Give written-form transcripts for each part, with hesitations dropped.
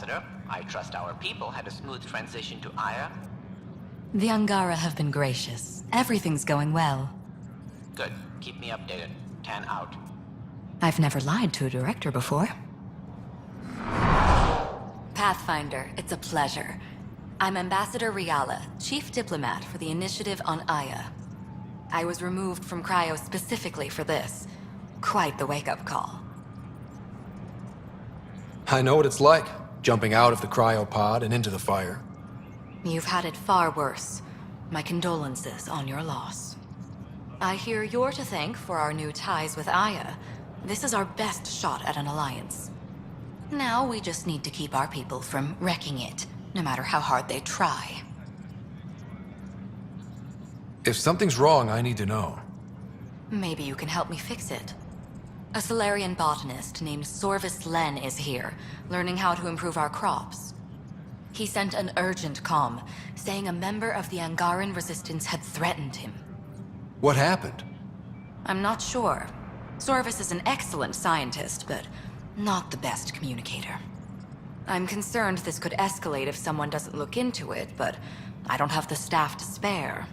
Ambassador. I trust our people had a smooth transition to Aya. The Angara have been gracious. Everything's going well. Good. Keep me updated. 10 out. I've never lied to a director before. Pathfinder, it's a pleasure. I'm Ambassador Riala, Chief Diplomat for the Initiative on Aya. I was removed from Cryo specifically for this. Quite the wake-up call. I know what it's like, jumping out of the cryopod and into the fire. You've had it far worse. My condolences on your loss. I hear you're to thank for our new ties with Aya. This is our best shot at an alliance. Now we just need to keep our people from wrecking it, no matter how hard they try. If something's wrong, I need to know. Maybe you can help me fix it. A Solarian botanist named Sorvis Len is here, learning how to improve our crops. He sent an urgent comm, saying a member of the Angaran resistance had threatened him. What happened? I'm not sure. Sorvis is an excellent scientist, but not the best communicator. I'm concerned this could escalate if someone doesn't look into it, but I don't have the staff to spare.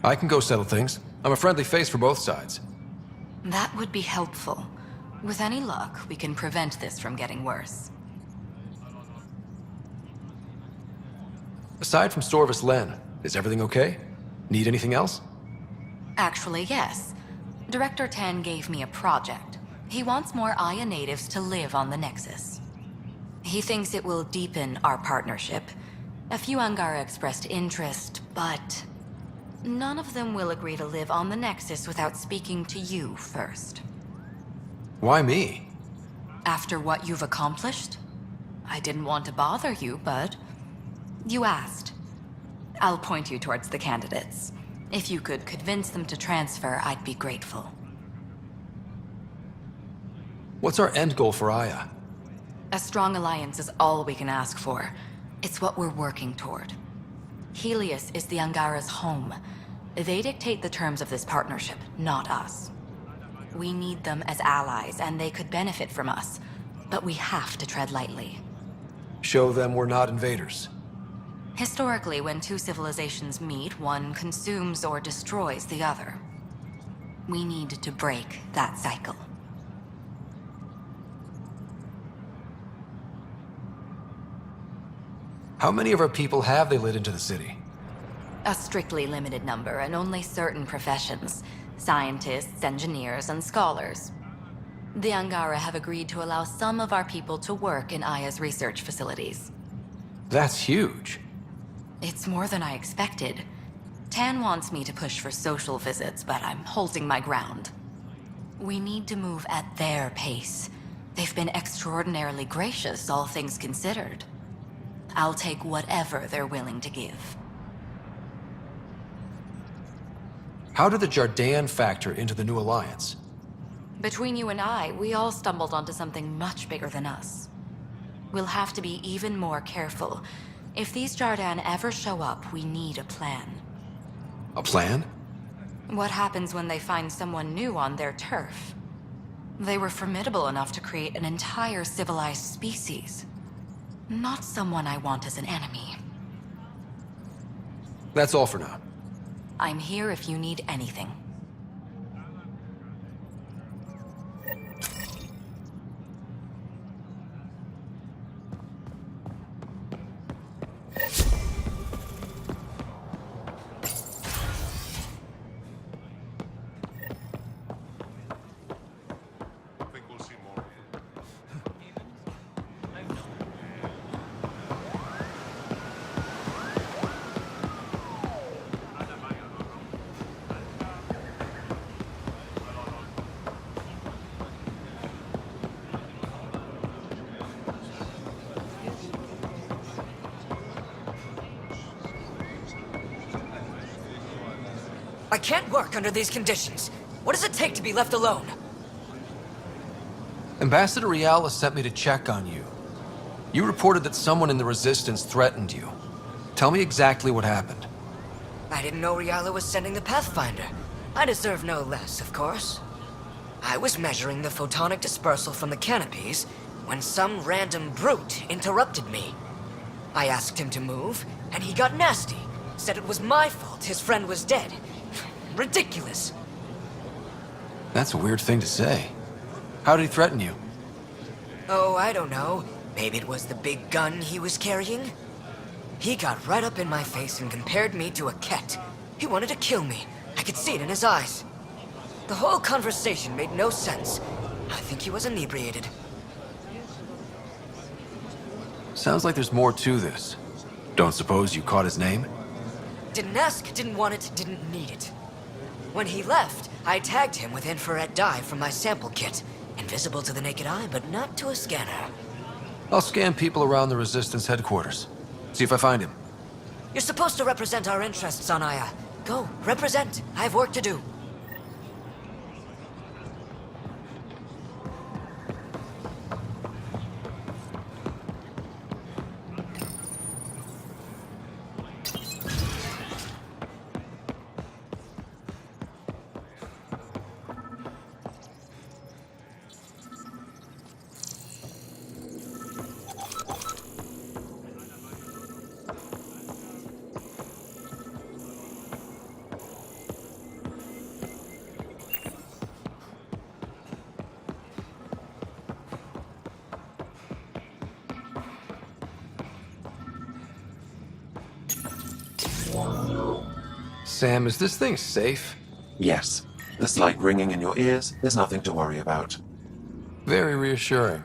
I can go settle things. I'm a friendly face for both sides. That would be helpful. With any luck, we can prevent this from getting worse. Aside from Sorvis Len, is everything okay? Need anything else? Actually, yes. Director Tan gave me a project. He wants more Aya natives to live on the Nexus. He thinks it will deepen our partnership. A few Angara expressed interest, but none of them will agree to live on the Nexus without speaking to you first. Why me? After what you've accomplished? I didn't want to bother you, but you asked. I'll point you towards the candidates. If you could convince them to transfer, I'd be grateful. What's our end goal for Aya? A strong alliance is all we can ask for. It's what we're working toward. Helios is the Angara's home. They dictate the terms of this partnership, not us. We need them as allies, and they could benefit from us. But we have to tread lightly. Show them we're not invaders. Historically, when two civilizations meet, one consumes or destroys the other. We need to break that cycle. How many of our people have they let into the city? A strictly limited number, and only certain professions. Scientists, engineers, and scholars. The Angara have agreed to allow some of our people to work in Aya's research facilities. That's huge. It's more than I expected. Tan wants me to push for social visits, but I'm holding my ground. We need to move at their pace. They've been extraordinarily gracious, all things considered. I'll take whatever they're willing to give. How did the Jardan factor into the new alliance? Between you and I, we all stumbled onto something much bigger than us. We'll have to be even more careful. If these Jardan ever show up, we need a plan. A plan? What happens when they find someone new on their turf? They were formidable enough to create an entire civilized species. Not someone I want as an enemy. That's all for now. I'm here if you need anything. I can't work under these conditions. What does it take to be left alone? Ambassador Riala sent me to check on you. You reported that someone in the Resistance threatened you. Tell me exactly what happened. I didn't know Riala was sending the Pathfinder. I deserve no less, of course. I was measuring the photonic dispersal from the canopies when some random brute interrupted me. I asked him to move, and he got nasty. Said it was my fault his friend was dead. Ridiculous. That's a weird thing to say. How did he threaten you? Oh, I don't know. Maybe it was the big gun he was carrying? He got right up in my face and compared me to a cat. He wanted to kill me. I could see it in his eyes. The whole conversation made no sense. I think he was inebriated. Sounds like there's more to this. Don't suppose you caught his name? Didn't ask, didn't want it, didn't need it. When he left, I tagged him with infrared dye from my sample kit. Invisible to the naked eye, but not to a scanner. I'll scan people around the Resistance headquarters. See if I find him. You're supposed to represent our interests on Aya. Go, represent. I have work to do. Sam, is this thing safe? Yes. The slight ringing in your ears is nothing to worry about. Very reassuring.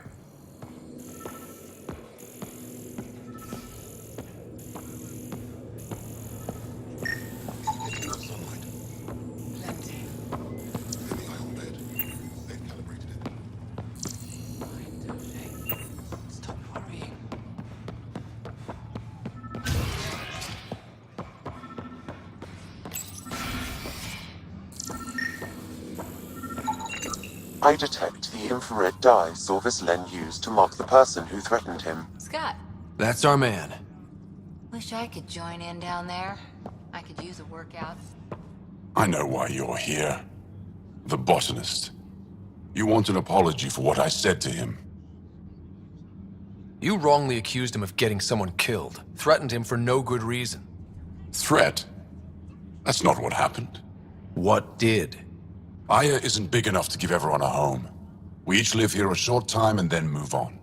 Stop worrying. I detect the infrared dye Sorvis Len used to mark the person who threatened him. Scott, That's our man. wish I could join in down there. I could use a workout. I know why you're here. The botanist. You want an apology for what I said to him. You wrongly accused him of getting someone killed. Threatened him for no good reason. Threat? That's not what happened. What did? Aya isn't big enough to give everyone a home. We each live here a short time and then move on.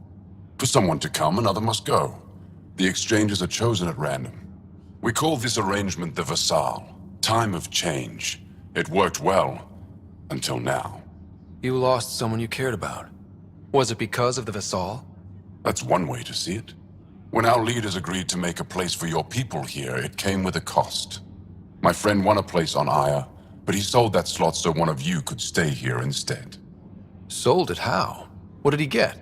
For someone to come, another must go. The exchanges are chosen at random. We call this arrangement the Vassal. Time of change. It worked well. Until now. You lost someone you cared about. Was it because of the Vassal? That's one way to see it. When our leaders agreed to make a place for your people here, it came with a cost. My friend won a place on Aya, but he sold that slot so one of you could stay here instead. Sold it how? What did he get?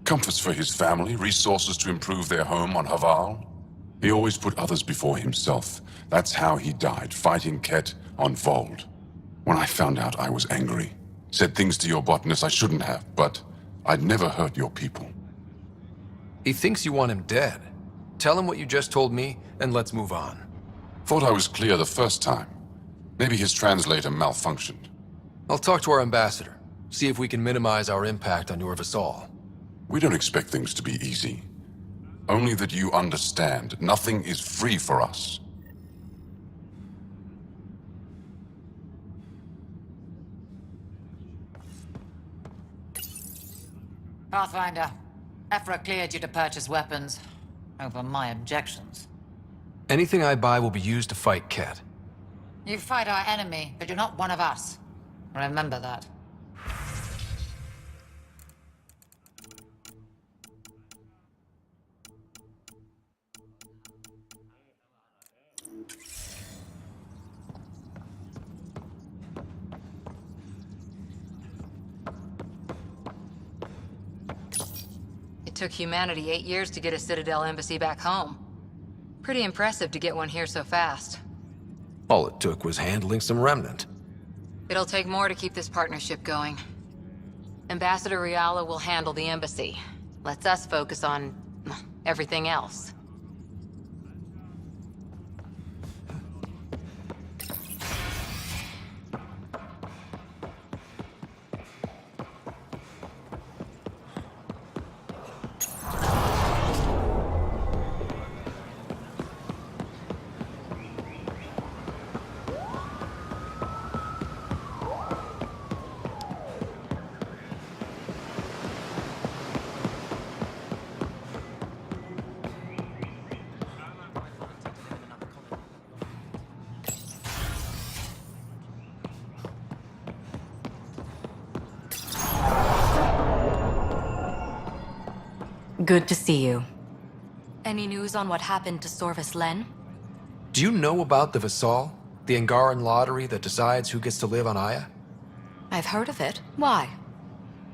Comforts for his family, resources to improve their home on Haval. He always put others before himself. That's how he died, fighting Ket on Vold. When I found out, I was angry. Said things to your botanist I shouldn't have, but I'd never hurt your people. He thinks you want him dead. Tell him what you just told me, and let's move on. Thought I was clear the first time. Maybe his translator malfunctioned. I'll talk to our ambassador. See if we can minimize our impact on your Vassal. We don't expect things to be easy. Only that you understand, nothing is free for us. Pathfinder, Ephra cleared you to purchase weapons over my objections. Anything I buy will be used to fight Ket. You fight our enemy, but you're not one of us. Remember that. It took humanity 8 years to get a Citadel embassy back home. Pretty impressive to get one here so fast. All it took was handling some remnant. It'll take more to keep this partnership going. Ambassador Riala will handle the embassy. Lets us focus on everything else. Good to see you. Any news on what happened to Sorvis Len? Do you know about the Vassal? The Angaran lottery that decides who gets to live on Aya? I've heard of it. Why?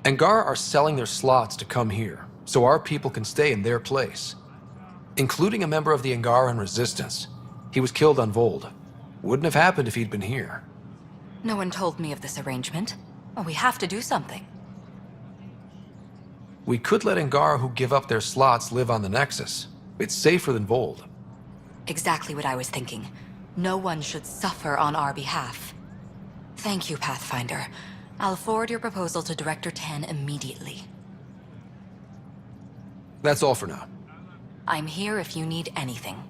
Angar are selling their slots to come here, so our people can stay in their place. Including a member of the Angaran resistance. He was killed on Vold. Wouldn't have happened if he'd been here. No one told me of this arrangement. Well, we have to do something. We could let Angar who give up their slots live on the Nexus. It's safer than Vold. Exactly what I was thinking. No one should suffer on our behalf. Thank you, Pathfinder. I'll forward your proposal to Director Tan immediately. That's all for now. I'm here if you need anything.